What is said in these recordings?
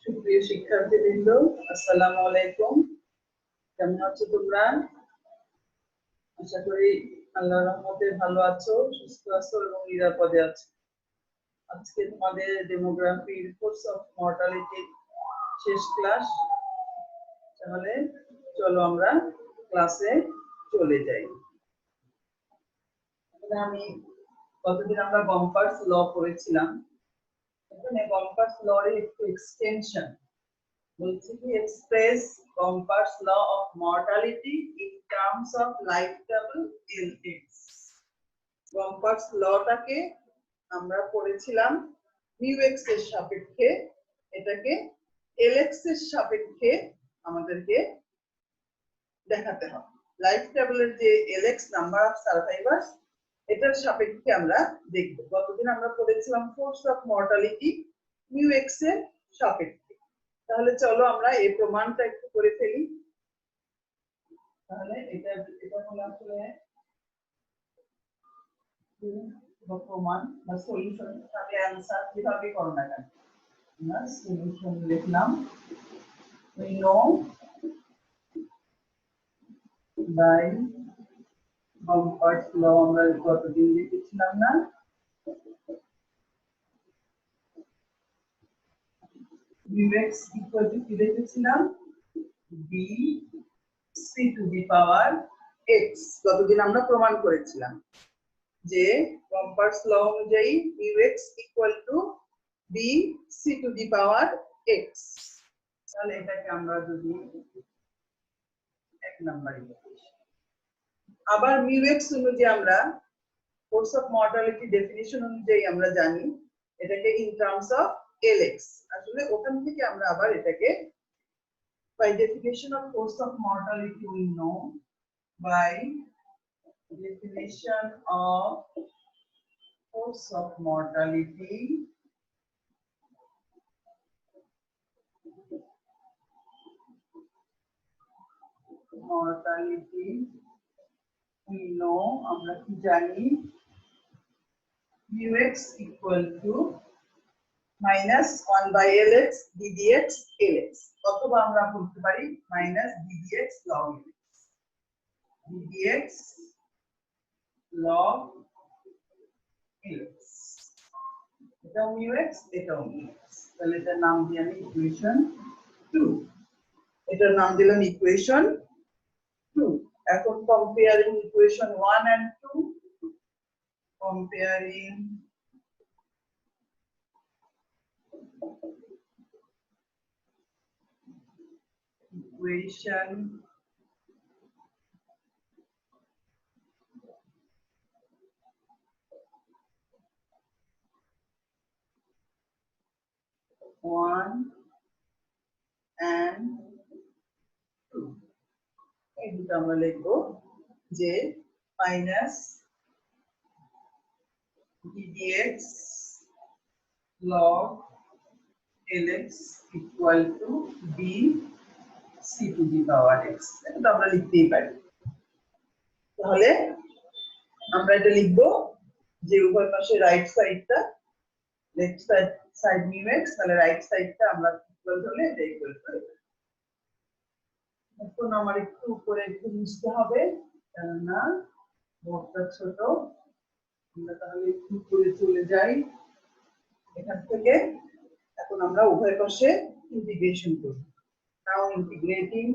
সুপ্রিয় শিক্ষার্থীবৃন্দ, আসসালামু আলাইকুম। কেমন আছো তোমরা? আশা করি আল্লাহর রহমতে ভালো আছো, সুস্থ আছো এবং নিরাপদে আছো। আজকে তোমাদের ডেমোগ্রাফির কোর্স অফ মর্টালিটি শেষ ক্লাস। তাহলে চলো আমরা ক্লাসে চলে যাই। আমি গতদিন আমরা গম্পার্স ল পড়েছিলাম। এখানে গম্পার্স ল এর একটু এক্সটেনশন বলছি কি, express Gompertz law of mortality in terms of life table Lx। Gompertz লটাকে আমরা পড়েছিলাম μx এর সাপেক্ষে, এটাকে Lx এর সাপেক্ষে আমাদেরকে দেখাতে হবে। লাইফ টেবলের যে Lx নাম্বার অফ সারভাইভার্স, এটার সাপেক্ষে আমরা দেখব। গতদিন আমরা পড়েছিলাম ফোর্স অফ মর্টালিটি μx এর সাপেক্ষে। তাহলে চলো আমরা এই প্রমাণটা একটু করে ফেলি। তাহলে এটা হলো আসলে প্রমাণ বা সলিউশন। তাহলে অ্যানসার কিভাবে করো না কেন, আমরা সলিউশন লিখলাম। we know by Gompertz law আমরা কতদিন লিখেছিলাম না, μx equal to কি লিখেছিলাম, b c to the power x। কতদিন আমরা প্রমাণ করেছিলাম যে Gompertz law অনুযায়ী μx equal to b c to the power x। তাহলে এটাকে আমরা যদি এক নাম্বার লিখি। আবার μx অনুযায়ী আমরা ফোর্স অফ মর্টালিটি ডেফিনিশন অনুযায়ী আমরা জানি এটাকে ইন টার্মস অফ Lx। আসলে ওখান থেকে আমরা আবার এটাকে by definition of force of mortality we know, by definition of force of mortality we know, আমরা কি জানি, μx equal to minus 1 by Lx ddx Lx, অথবা আমরা বলতে পারি minus ddx log Lx, ddx log Lx। এটাও μx, এটাও μx। তাহলে এটার নাম দিই আমি ইকুয়েশন 2। এটার নাম দিলাম ইকুয়েশন 2। এখন comparing equation 1 and 2, comparing equation 1 and 2, এই দুটো আমরা লিখবো যে minus ddx log Lx equal to b c to the power x। এটা আমরা লিখতেই পারি। তাহলে আমরা এটা লিখবো যে উভয় পাশে রাইট সাইডটা, লেফট সাইড μx, তাহলে রাইট সাইডটা আমরা ইকুয়াল হলে এটা ইকুয়াল করে দেব। এখন আমার একটু উপরে একটু মুছতে হবে, কেননা বোর্ডটা ছোট। আমরা তাহলে একটু উপরে চলে যাই এখান থেকে। এখন আমরা উভয় পাশে ইন্টিগ্রেশন করব। নাও ইন্টিগ্রেটিং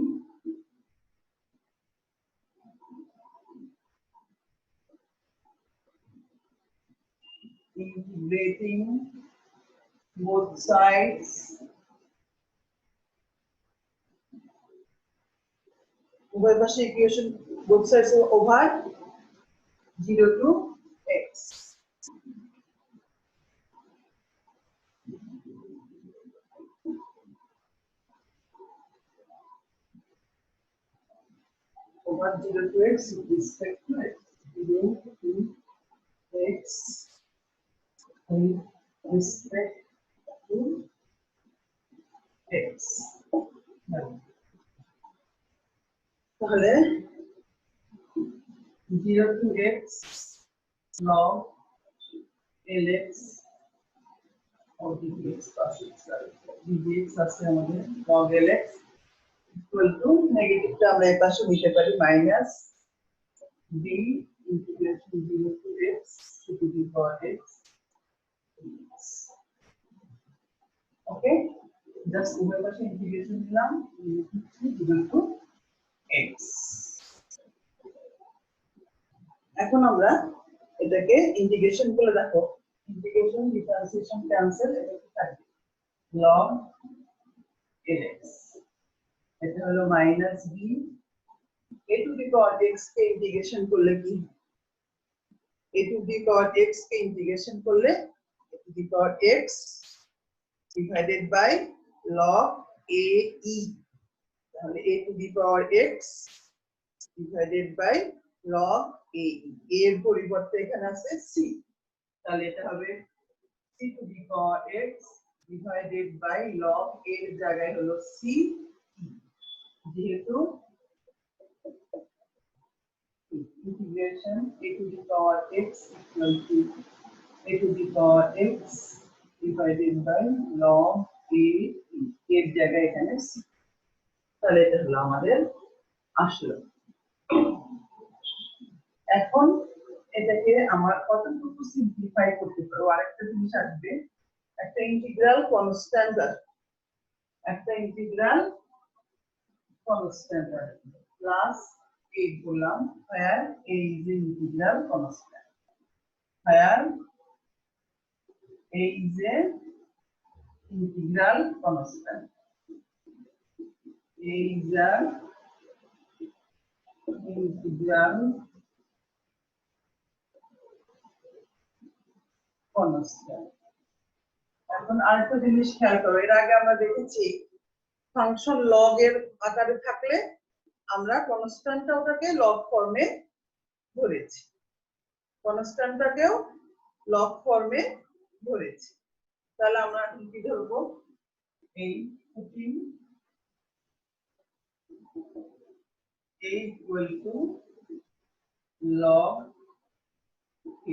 both sides উভয় পাশে equation both sides over 0 to x। over 0 to x with respect to x, 0 to x with respect to x। তাহলে 0 to x log Lx or dx পাশে dx আছে আমাদের log lx equal to নেগেটিভটা আমরা এই পাশে নিতে পারি minus b integration 0 to x to the power x dx. Okay, just উভয় পাশে ইন্টিগ্রেশন দিলাম 0 to x. এখন আমরা এটাকে ইন্টিগ্রেশন করে দেখো ইন্টিগ্রেশন ডিফারেন্সিয়েশন ক্যান্সেল এটা কি থাকবে log lx এটা হলো minus b a to the power x K integration করলে কি a to the power x K integration করলে a to the power x divided by log a e তাহলে a to the power x divided by log a e এর পরিবর্তে এখানে আছে c তাহলে এটা হবে c to the power x divided by log a এর জায়গায় হলো c যেহেতু integration a to the power x equal to a to the power x divided by log a এর জায়গায় এখানে c তাহলে এটা হলো আমাদের আসলো এখন এটাকে আমরা কতটুকু সিম্পলিফাই করতে পারবো আরেকটা জিনিস আসবে একটা ইন্টিগ্রাল কনস্ট্যান্ট আসবে একটা ইন্টিগ্রাল কনস্ট্যান্ট আসবে প্লাস 8 বললাম where a is an integral constant where a is an integral constant a is an integral constant এখন আরেকটা জিনিস খেয়াল করো এর আগে আমরা দেখেছি ফাংশন লগ এর আকারে থাকলে আমরা কনস্ট্যান্টটা ওটাকে লগ ফর্মে ধরেছি কনস্ট্যান্টটাকেও লগ ফর্মে ধরেছি তাহলে আমরা এখন কি ধরবো এই putting a equal to log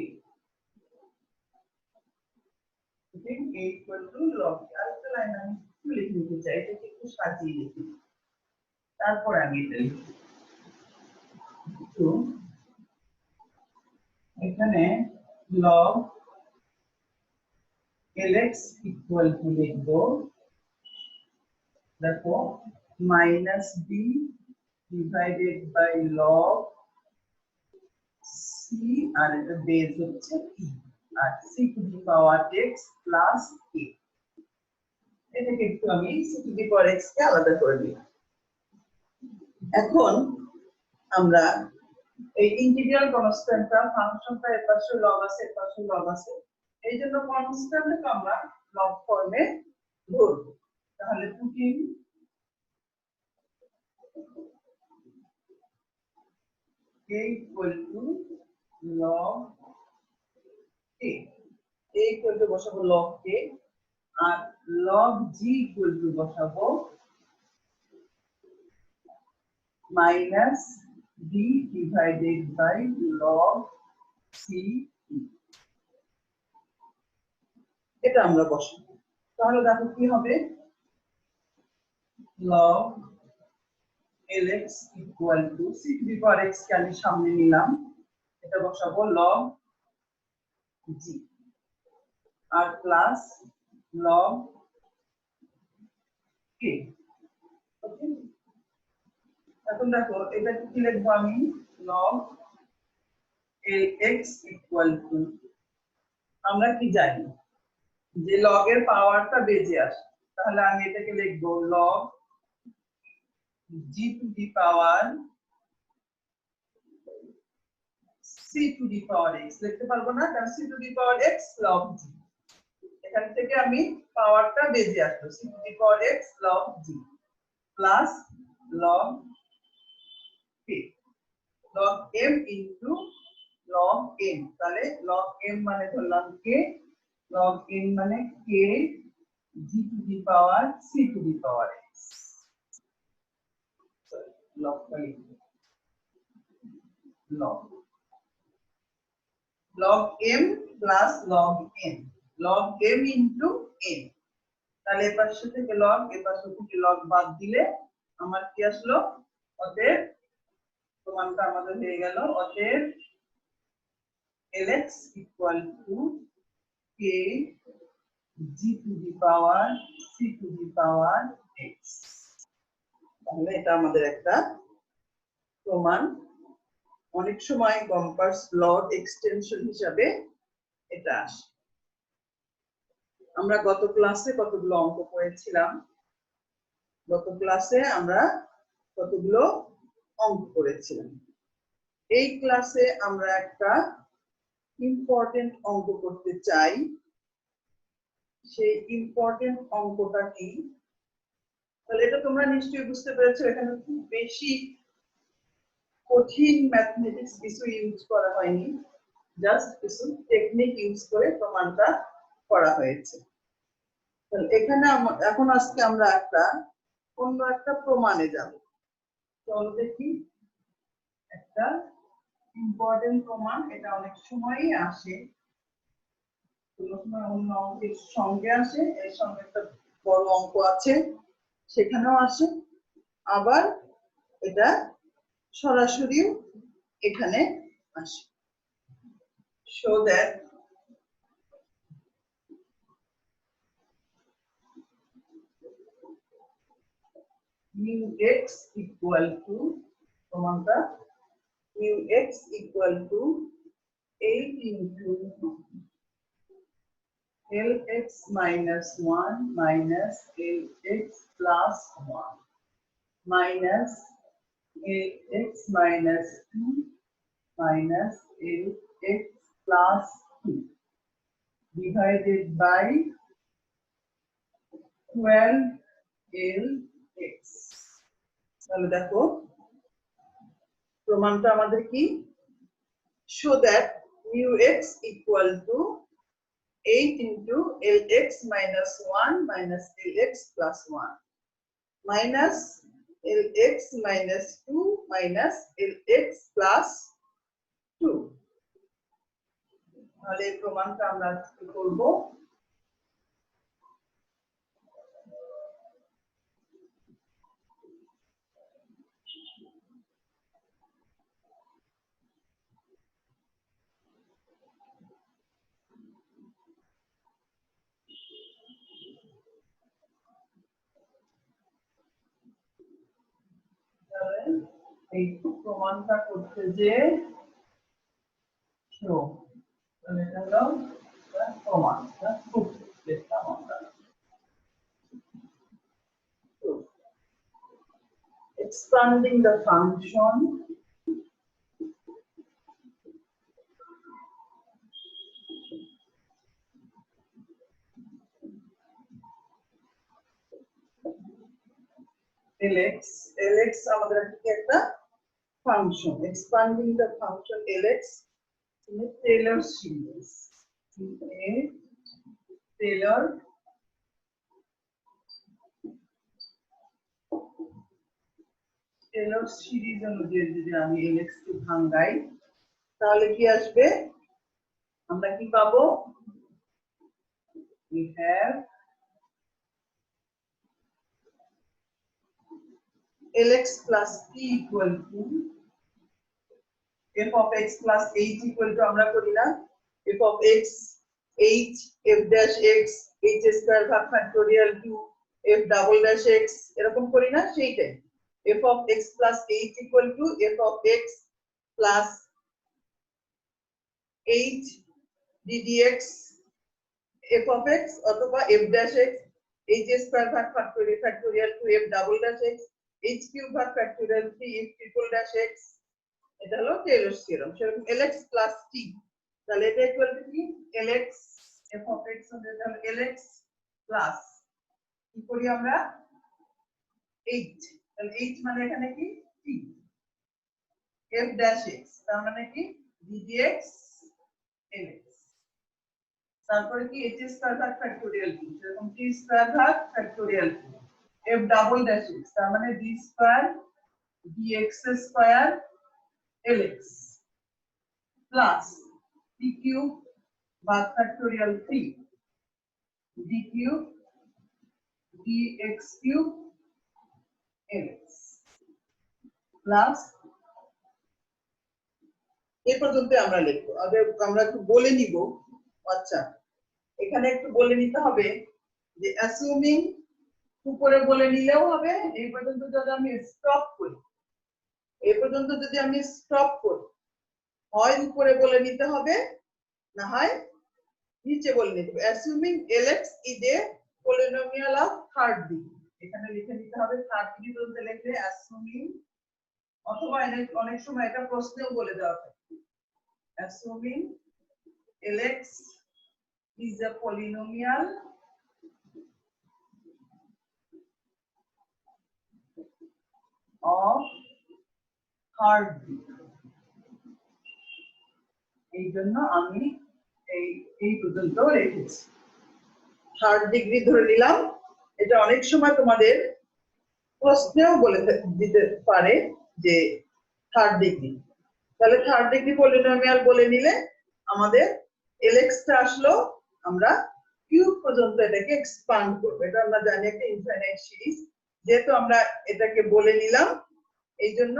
a puting a equal to log a আরেকটা লাইন আমি লিখে নিতে চাই এটাকে একটু সাজিয়ে লিখি তারপর আমি এটা লিখি তো এখানে log lx equal to লিখবো দেখো minus b divided by log c আর এটা বেস হচ্ছে e R c to the power x plus a এটাকে একটু আমি c to the power x কে আলাদা করে দিই এখন আমরা এই ইন্টিগ্রাল কনস্ট্যান্টটা ফাংশনটা এর পাশে লগ আছে এর পাশে লগ আছে এইজন্য কনস্ট্যান্টকে আমরা লগ ফর্মে ধরব তাহলে putting a equal to log a equal to বসাবো log a আর log g equal to বসাবো minus b divided by log c এটা আমরা বসাবো তাহলে দেখো কি হবে log lx equal to c to the power x কে আমি সামনে নিলাম এটা বসাবো log g আর প্লাস log k ওকে এখন দেখো এটা কি লিখবো আমি log lx equal to আমরা কি জানি যে log এর পাওয়ারটা বেজে আসে তাহলে আমি এটাকে লিখবো log g to the power c to the power x লিখতে পারবো না কারণ c to the power x log g এখান থেকে আমি পাওয়ারটা বেজে আসলো c to the power x log g plus log k log m into log m তাহলে log m মানে ধরলাম k log n মানে k g to the power c to the power x log log log m plus log n log m into n, তাহলে এই পাশে থেকে log এই পাশে থেকে log বাদ দিলে আমার কি আসলো, অতএব প্রমাণটা আমাদের হয়ে গেল, অতএব lx equal to k g to the power c to the power x। তাহলে এটা আমাদের একটা প্রমাণ। অনেক সময় কম্পাস লর এক্সটেনশন হিসাবে এটা আসে। আমরা গত ক্লাসে কতগুলো অঙ্ক করেছিলাম, গত ক্লাসে আমরা কতগুলো অঙ্ক করেছিলাম। এই ক্লাসে আমরা একটা ইম্পর্টেন্ট অঙ্ক করতে চাই। সেই ইম্পর্টেন্ট অঙ্কটা কি, তাহলে এটা তোমরা নিশ্চয়ই বুঝতে পেরেছো, এখানে খুব বেশি কঠিন ম্যাথমেটিক্স কিছু ইউজ করা হয়নি, জাস্ট কিছু টেকনিক ইউজ করে প্রমাণটা করা হয়েছে। তাহলে এখানে এখন আজকে আমরা অন্য একটা প্রমাণে যাব। চলো দেখি, একটা ইম্পর্টেন্ট প্রমাণ, এটা অনেক সময়ই আসে, কোনো সময় অন্য অঙ্কের সঙ্গে আসে, এর সঙ্গে একটা বড় অঙ্ক আছে সেখানেও আসে, আবার এটা সরাসরিও এখানে আসে। So that mu x equal to, প্রমাণটা mu x equal to 8 into lx minus 1 minus lx plus 1 minus lx minus 2 minus lx plus 2 divided by 12lx। তাহলে দেখো প্রমাণটা আমাদের কি, show that mu x equal to 8 into lx minus 1 minus lx plus 1 minus lx minus 2 minus lx plus 2। তাহলে এই প্রমাণটা আমরা কি করব, এই প্রমাণটা করতে যে প্রমাণটা expanding the function lx, lx আমাদের একটা function, expanding the function lx in a Taylor series, in a Taylor series অনুযায়ী যদি আমি lx কে ভাঙাই তাহলে কি আসবে, আমরা কি পাবো, we have lx plus p equal to f of x plus h equal to, আমরা করি না f of x h f dash x h square ভাগ factorial 2 f double dash x এরকম করি না, সেইটাই f of x plus h equal to f of x plus h ddx f of x অথবা f dash x h square ভাগ factorial 2 f double dash x h cube ভাগ factorial 3 f triple dash x। এটা হলো Taylor theorem. সেরকম lx plus t, তাহলে এটা equal to কি, lx f of x হবে তাহলে lx প্লাস কি করি আমরা h, তাহলে h মানে এখানে কি t, f dash x তার মানে কি ddx lx, তারপরে কি h স্কয়ার ভাগ ফ্যাক্টোরিয়াল 2, সেরকম t স্কয়ার ভাগ factorial 2 f double dash x তার মানে d square dx square lx plus t cube ভাগ factorial 3 d cube dx cube lx plus এই পর্যন্ত আমরা লিখবো। আগে আমরা একটু বলে নিব। আচ্ছা, এখানে একটু বলে নিতে হবে যে অ্যাসিউমিং উপরে বলে নিলেও হবে, এই পর্যন্ত যদি আমি স্টপ করি, এই পর্যন্ত যদি আমি স্টপ করি, হয় উপরে বলে নিতে হবে, না হয় নিচে বলে নিতে হবে। অ্যাসিউমিং lx is a polynomial of third degree, এখানে লিখে নিতে হবে থার্ড ডিগ্রি পর্যন্ত লিখলে অ্যাসিউমিং, অথবা অনেক সময় এটা প্রশ্নেও বলে দেওয়া থাকে, অ্যাসিউমিং lx is a polynomial of third degree, এই জন্য আমি এই পর্যন্ত রেখেছি, থার্ড ডিগ্রি ধরে নিলাম। এটা অনেক সময় তোমাদের প্রশ্নেও বলে দিতে পারে যে থার্ড ডিগ্রি, তাহলে থার্ড ডিগ্রি পলিনোমিয়াল বলে নিলে আমাদের lx টা আসলো, আমরা কিউব পর্যন্ত এটাকে এক্সপান্ড করব। এটা আমরা জানি একটা ইনফাইনাইট সিরিজ, যেহেতু আমরা এটাকে বলে নিলাম এই জন্য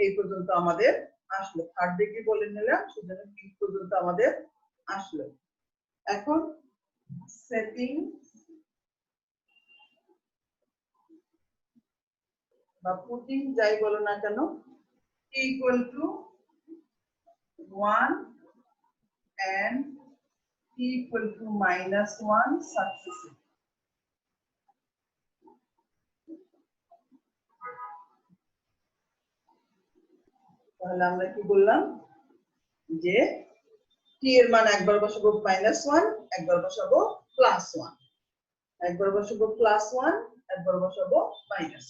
এই পর্যন্ত আমাদের আসলো, থার্ড ডিগ্রি বলে নিলাম সেজন্য কিউব পর্যন্ত আমাদের আসলো। এখন সেটিং বা পুটিং যাই বলো না কেন, t equal to 1 and t equal to -1 successive, তাহলে আমরা কি বললাম যে t এর মান একবার বসাবো -1, একবার বসাবো +1, একবার বসাবো +1, একবার বসাবো -1।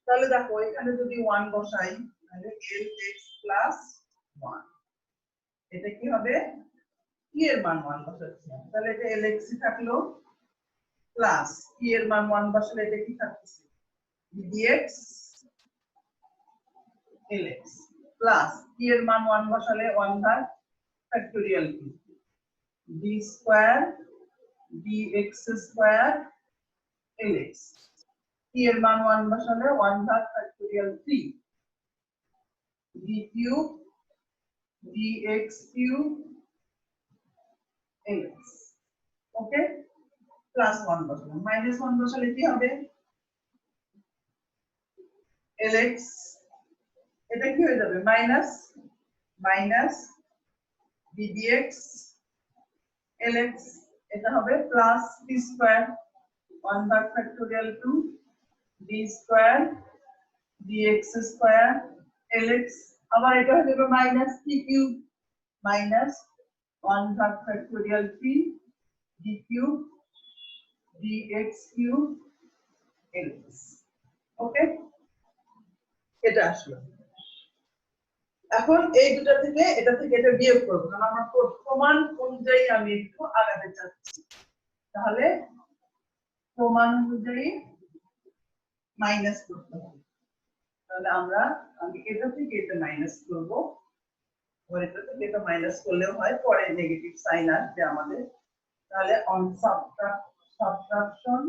তাহলে দেখো এখানে যদি 1 বসাই তাহলে lx + 1, এটা কি হবে, t এর মান 1 বসাচ্ছি, তাহলে এটা lx থাকলো, প্লাস t এর মান 1 বসালে এটা কি থাকছে, dx lx, প্লাস t এর মান 1 বসালে 1 ভাগ ফ্যাক্টোরিয়াল কি, d square dx square lx, t এর মান 1 বসালে 1 ভাগ factorial 3 d cube dx cube lx, ওকে, প্লাস 1 বসালাম, -1 বসালে কি হবে, lx, এটা কি হয়ে যাবে মাইনাস মাইনাস dx lx, এটা হবে প্লাস d স্কয়ার 1 ভাগ factorial 2 d square dx square lx, আবার এটা হয়ে যাবে মাইনাস t কিউব মাইনাস 1 ভাগ factorial 3 d cube dx cube lx, ওকে, এটা আসলো। এখন এই দুটো থেকে এটা বিয়োগ করব, কারণ আমার প্রমাণ অনুযায়ী আমি একটু আগাতে চাচ্ছি, তাহলে প্রমাণ অনুযায়ী মাইনাস করতে হবে, তাহলে আমি এটা থেকে এটা মাইনাস করব, আর এটা থেকে এটা মাইনাস করলেও হয়, পরে নেগেটিভ সাইন আসবে আমাদের, তাহলে অন সাবট্রাকশন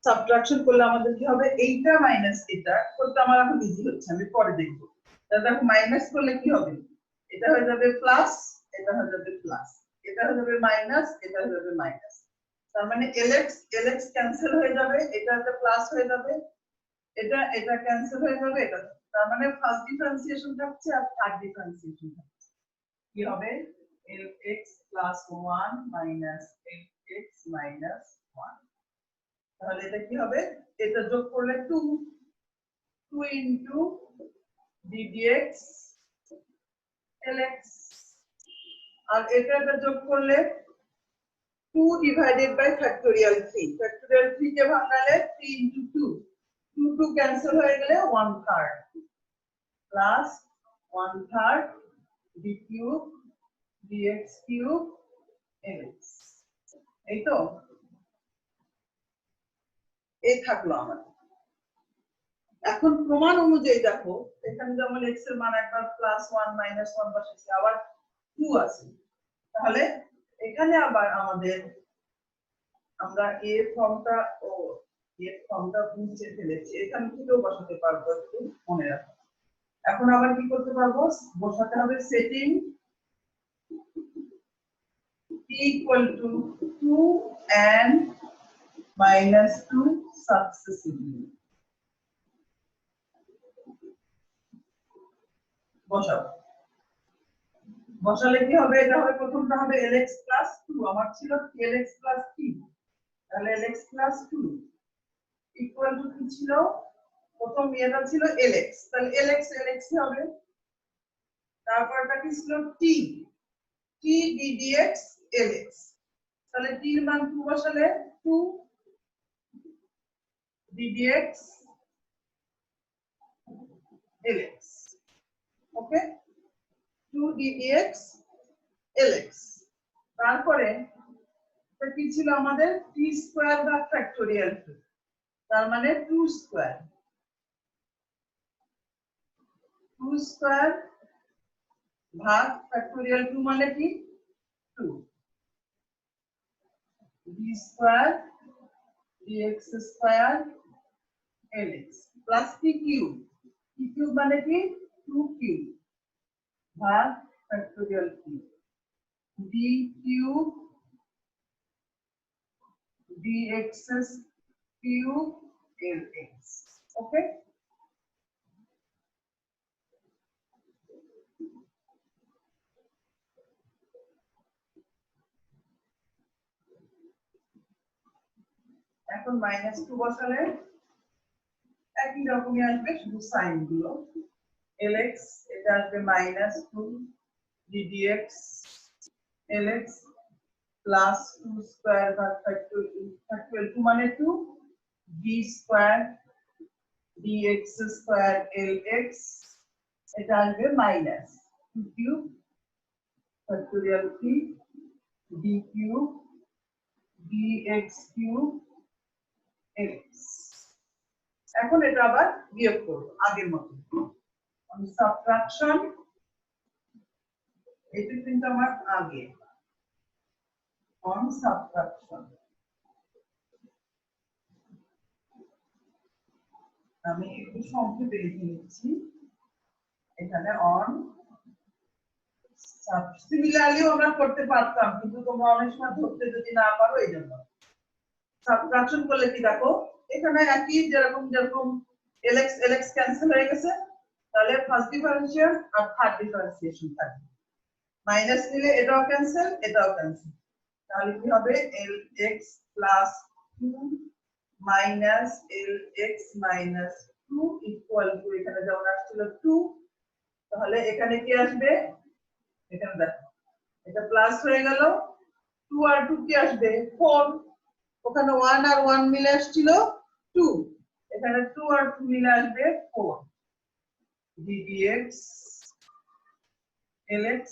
সাবট্রাকশন করলে আমাদের কি হবে, এইটা মাইনাস এটা করতে আমার এখন ইজি হচ্ছে, আমি পরে দেখব। তাহলে দেখো মাইনাস করলে কি হবে, এটা হয়ে যাবে প্লাস, এটা হয়ে যাবে প্লাস, এটা হয়ে যাবে মাইনাস, এটা হয়ে যাবে মাইনাস, তার মানে lx ক্যান্সেল হয়ে যাবে, এটা একটা প্লাস হয়ে যাবে, এটা ক্যান্সেল হয়ে যাবে, এটা, তার মানে ফার্স্ট ডিফারেন্সিয়েশন থাকছে আর থার্ড ডিফারেন্সিয়েশন থাকছে, কি হবে lx + 1 lx - 1, তাহলে এটা কি হবে, এটা যোগ করলে 2 ddx lx, আর এটা যোগ করলে 2 ডিভাইডেড বাই ফ্যাক্টোরিয়াল 3, ফ্যাক্টোরিয়াল 3 কে ভাঙালে 3 2 2 ক্যান্সেল হয়ে গেলে 1/3 plus 1/3 d cube dx cube lx, এই তো, এই থাকলো আমাদের। এখন প্রমাণ অনুযায়ী দেখো এখানে যেমন x এর মান একবার +1 -1 বসেছে, আবার 2 আছে, তাহলে এখানে আবার আমরা a ফর্মটা মুছে ফেলেছি, এখান থেকেও বসাতে পারবো, একটু মনে রাখো। এখন আবার কি করতে পারবো, বসাতে হবে setting t equal to 2 and -2 successively। বসালে কি হবে, এটা হবে প্রথমটা হবে lx + 2, আমার ছিল lx + 3, তাহলে lx + 2 ইকুয়াল টু কি ছিল, প্রথম এটা ছিল lx, তাহলে lx হবে, তারপরটা কি ছিল t ddx lx, তাহলে t এর মান 2 বসালে 2 ddx lx, ওকে, 2 ddx lx। তারপরে এটা কি ছিল আমাদের t স্কয়ার বা ফ্যাক্টোরিয়াল 2, তার মানে 2 স্কয়ার ভাগ ফ্যাক্টোরিয়াল 2 মানে কি 2 d square dx square lx plus t cube মানে কি 2 কিউব ভাগ factorial 3 d cube dx cube lx, ওকে। এখন -2 বসালে একই রকমই আসবে, শুধু সাইন গুলো, lx এটা আসবে -2 ddx lx প্লাস 2 স্কয়ার ভাগ ফ্যাক্টোরিয়াল 2 মানে 2 d square dx square lx, এটা আসবে minus 2 cube factorial 3 d cube dx cube lx। এখন এটা আবার বিয়োগ করব আগের মতো, সাবট্রাকশন, এটা কিন্তু আমার আগে অন সাবট্রাকশন, আমি একটু সংক্ষেপে লিখে নিচ্ছি এখানে অন সিমিলারলি আমরা করতে পারতাম, কিন্তু তোমরা অনেক সময় ধরতে যদি না পারো এই জন্য সাবট্রাকশন করলে কি দেখো এখানে একই যেরকম lx ক্যান্সেল হয়ে গেছে, তাহলে ফার্স্ট ডিফারেন্সিয়েশন আর থার্ড ডিফারেন্সিয়েশন থাকবে, মাইনাস নিলে এটাও ক্যান্সেল এটাও ক্যান্সেল, তাহলে কি হবে lx + 2 minus lx minus 2 equal to এখানে যেমন আসছিল 2, তাহলে এখানে কি আসবে, এখানে দেখো এটা প্লাস হয়ে গেল, 2 আর 2 কি আসবে 4, ওখানে 1 আর 1 মিলে আসছিল 2, এখানে 2 আর 2 মিলে আসবে 4 ddx lx,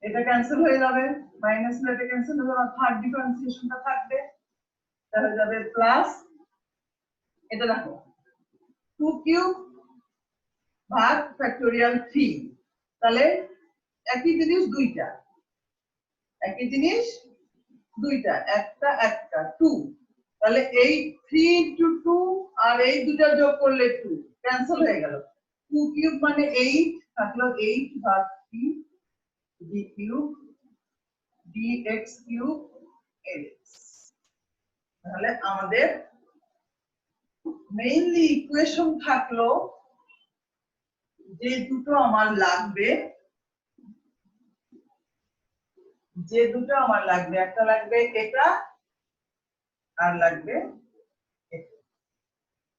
এটা ক্যান্সেল হয়ে যাবে, মাইনাস এটা ক্যান্সেল হয়ে যাবে, থার্ড ডিফারেন্সিয়েশনটা থাকবে, তাহলে যাবে প্লাস, এটা দেখো 2 কিউব ভাগ ফ্যাক্টোরিয়াল 3, তাহলে একই জিনিস দুইটা, একটা 2, তাহলে এই 3 * 2 আর এই দুটো যোগ করলে 2 ক্যান্সেল হয়ে গেল, 2 কিউব মানে 8 থাকলো 8 ভাগ 3 d cube dx cube lx। তাহলে আমাদের মেইনলি ইকুয়েশন থাকলো যে দুটো আমার লাগবে, একটা লাগবে এটা আর লাগবে এটা,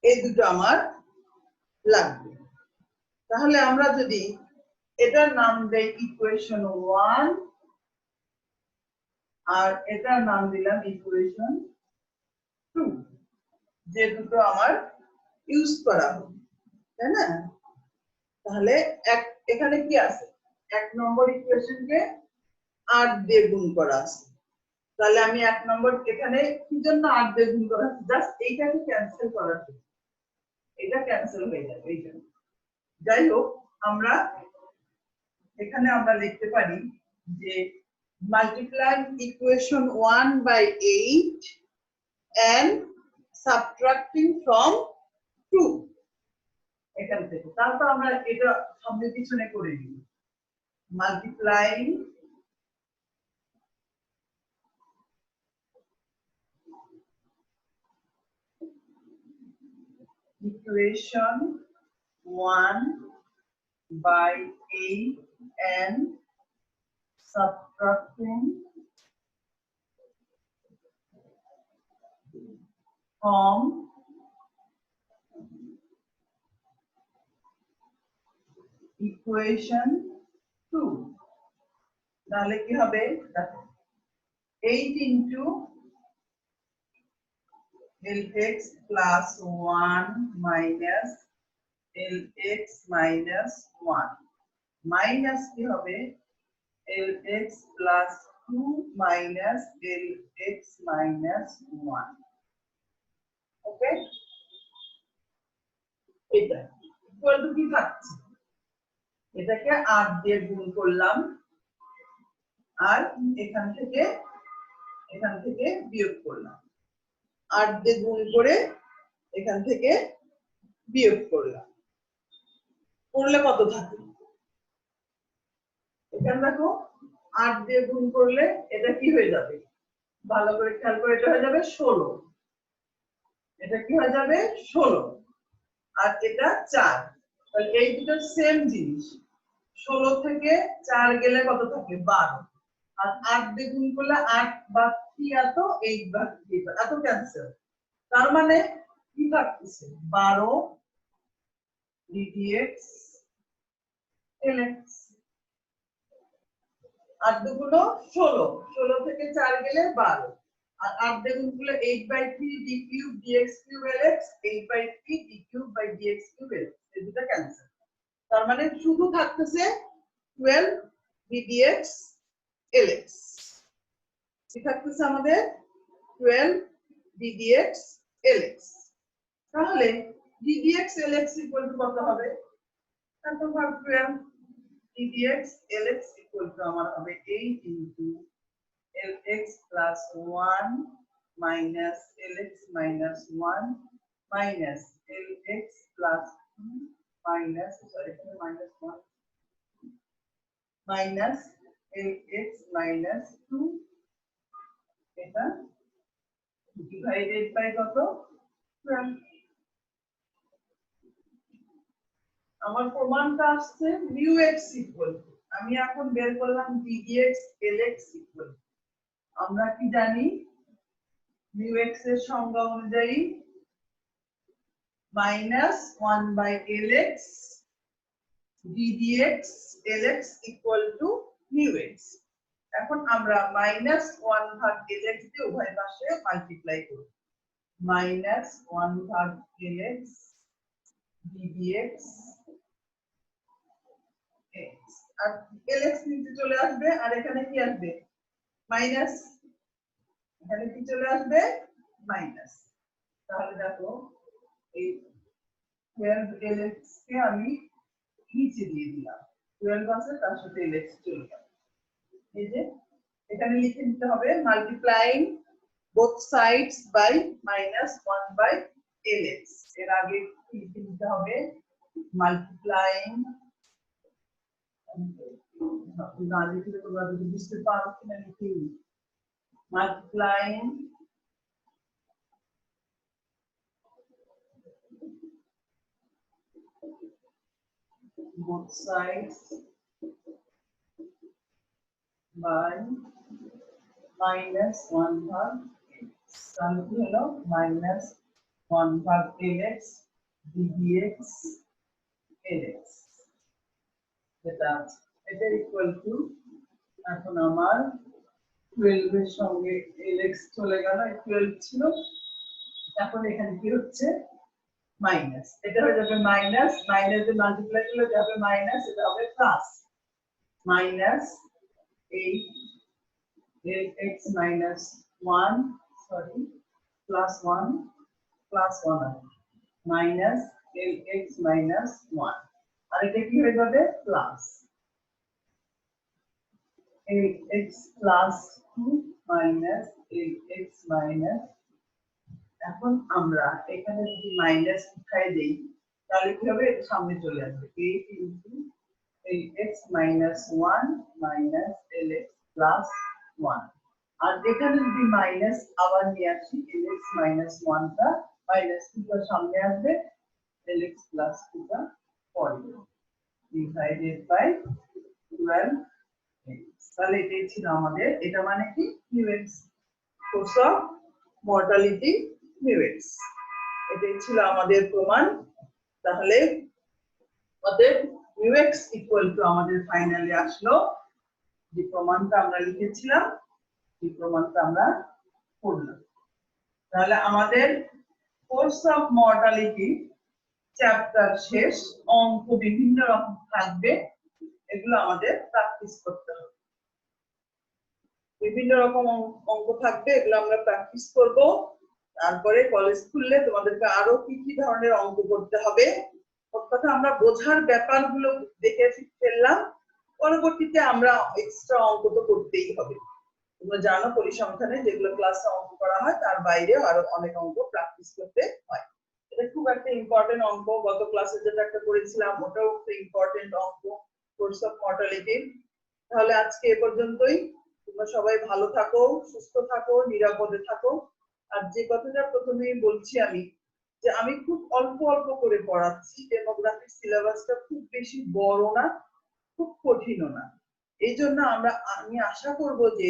এই দুটো আমার লাগবে। তাহলে আমরা যদি এটার নাম দেই ইকুয়েশন 1 আর এটার নাম দিলাম ইকুয়েশন 2, যে দুটো আমার ইউজ করা হবে, তাই না? তাহলে এখানে কি আছে, 1 নম্বর ইকুয়েশনকে 8 দিয়ে গুণ করা আছে, তাহলে আমি 1 নম্বর এখানে কি জন্য 8 দিয়ে গুণ করা আছে, জাস্ট এইটাকে ক্যান্সেল করার জন্য, ক্যান্সেল হয়ে যাবে এই জন্য। যাই হোক, আমরা এখানে আমরা লিখতে পারি যে multiply equation 1/8 and subtracting from 2 এখান থেকে। তারপর আমরা এটা সামনে পিছনে করে নিই। Multiplying equation 1/8 and subtracting from 2 তাহলে কি হবে? দেখো 8 into LX plus 1 minus LX minus 1 minus কি হবে? LX plus 2 minus LX minus 1 ওকে। এটা ইকুয়াল টু কি থাকছে? এটাকে 8 দিয়ে গুণ করলাম আর এখান থেকে বিয়োগ করলাম। 8 দিয়ে গুণ করে এখান থেকে বিয়োগ করলাম। করলে কত থাকে? এখানে দেখো 8 দিয়ে গুণ করলে এটা কি হয়ে যাবে? ভালো করে খেয়াল করে, এটা হয়ে যাবে 16। এটা কি হয়ে যাবে? 16 আর এটা 4। তাহলে এই দুটো সেম জিনিস। 16 থেকে 4 গেলে কত থাকে? 12। আর 8 দিয়ে গুণ করলে 8 বাদ 3 এত, 8 বাদ 3 এত ক্যান্সেল। তার মানে কি থাকতেছে? 12 ddx lx। 8 দুগুণ 16, 16 থেকে 4 গেলে 12 আর 8 দিয়ে গুণ করলে 8/3 d cube dx cube lx, 8/3 d cube by dx cube lx। এই দুটো ক্যান্সেল। তার মানে শুধু থাকতেছে 12 ddx lx। কি থাকতেছে আমাদের? 12 ddx lx। তাহলে ddx lx ইকুয়াল টু কত হবে? এত ভাগ 12 ddx lx ইকুয়াল টু আমার হবে 8 into lx plus 1 minus lx minus 1 minus lx plus 2 minus minus 1 minus lx minus 2 এটা divided by কত? 12। আমার প্রমাণটা আসছে mu x equal to, আমি এখন বের করলাম ddx lx equal to, আমরা কি জানি mu x এর সংজ্ঞা অনুযায়ী -1/lx ddx lx equal to mu x। এখন আমরা -1/lx দিয়ে উভয় পাশে মাল্টিপ্লাই করব। -1/lx ddx x আর lx নিচে চলে আসবে আর এখানে কি আসবে? মাইনাস। এখানে কি চলে আসবে? মাইনাস। তাহলে দেখো এই 12lx কে আমি নিচে দিয়ে দিলাম। 12 আছে তার সাথে lx চলে গেল। এই যে এখানে লিখে নিতে হবে multiplying both sides by -1/lx। এর আগে লিখে নিতে হবে মাল্টিপ্লাইং, না লিখলে তোমরা যদি বুঝতে পারো কিনা লিখি, multiplying both sides by -1/lx। তাহলে কি হলো? -1/lx ddx lx। এটা ইকুয়াল টু, এখন আমার 12 এর সঙ্গে lx চলে গেল, 12 ছিল, এখন এখানে কি হচ্ছে? মাইনাস। এটা হয়ে যাবে মাইনাস, মাইনাস এর মাল্টিপ্লাই করলে যাবে মাইনাস, এটা হবে plus. -8 lx minus 1 sorry plus 1 minus lx minus 1 আর এটা কি হয়ে যাবে plus lx plus 2 minus lx minus এখন আমরা এখানে যদি মাইনাস উঠাই দেই তাহলে কি হবে এটা সামনে চলে আসবে 8 into lx minus 1 minus lx plus 1 আর এখানে যদি মাইনাস আবার নিয়ে আসি lx minus 1 টা মাইনাস 2 টা সামনে আসবে lx plus 2 টা পরে divided by 12 তাহলে এটাই ছিল আমাদের এটা মানে কি μx course of mortality μx এটাই ছিল আমাদের প্রমাণ তাহলে আমাদের μx ইকুয়াল টু আমাদের ফাইনালি আসলো যে প্রমাণটা আমরা লিখেছিলাম এই প্রমাণটা আমরা করলাম তাহলে আমাদের কোর্স অফ মর্টালিটি চ্যাপ্টার শেষ অঙ্ক বিভিন্ন রকম থাকবে এগুলো আমাদের প্র্যাকটিস করতে হবে বিভিন্ন রকম অঙ্ক থাকবে এগুলো আমরা প্র্যাকটিস করব তারপরে কলেজ খুললে তোমাদেরকে আরো কি কি ধরনের অঙ্ক করতে হবে অর্থাৎ আমরা বোঝার ব্যাপারগুলো দেখে ফেললাম পরবর্তীতে আমরা এক্সট্রা অঙ্ক তো করতেই হবে তোমরা জানো পরিসংখ্যানে যেগুলো ক্লাসে অঙ্ক করা হয় তার বাইরেও আরো অনেক অঙ্ক প্র্যাকটিস করতে হয় এটা খুব একটা ইম্পর্টেন্ট অঙ্ক গত ক্লাসে যেটা একটা করেছিলাম ওটাও একটা ইম্পর্টেন্ট অঙ্ক কোর্স অফ মর্টালিটি তাহলে আজকে এ পর্যন্তই তোমরা সবাই ভালো থাকো সুস্থ থাকো নিরাপদে থাকো আর যে কথাটা প্রথমেই বলছি আমি যে আমি খুব অল্প অল্প করে পড়াচ্ছি ডেমোগ্রাফিক সিলেবাসটা খুব বেশি বড় না খুব কঠিনও না এই জন্য আমি আশা করব যে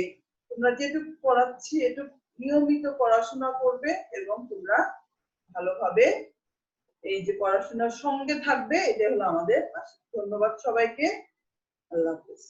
তোমরা যেটুকু পড়াচ্ছি একটু নিয়মিত পড়াশোনা করবে এবং তোমরা ভালোভাবে এই যে পড়াশোনার সঙ্গে থাকবে এটা হলো আমাদের আশা ধন্যবাদ সবাইকে আল্লাহ হাফেজ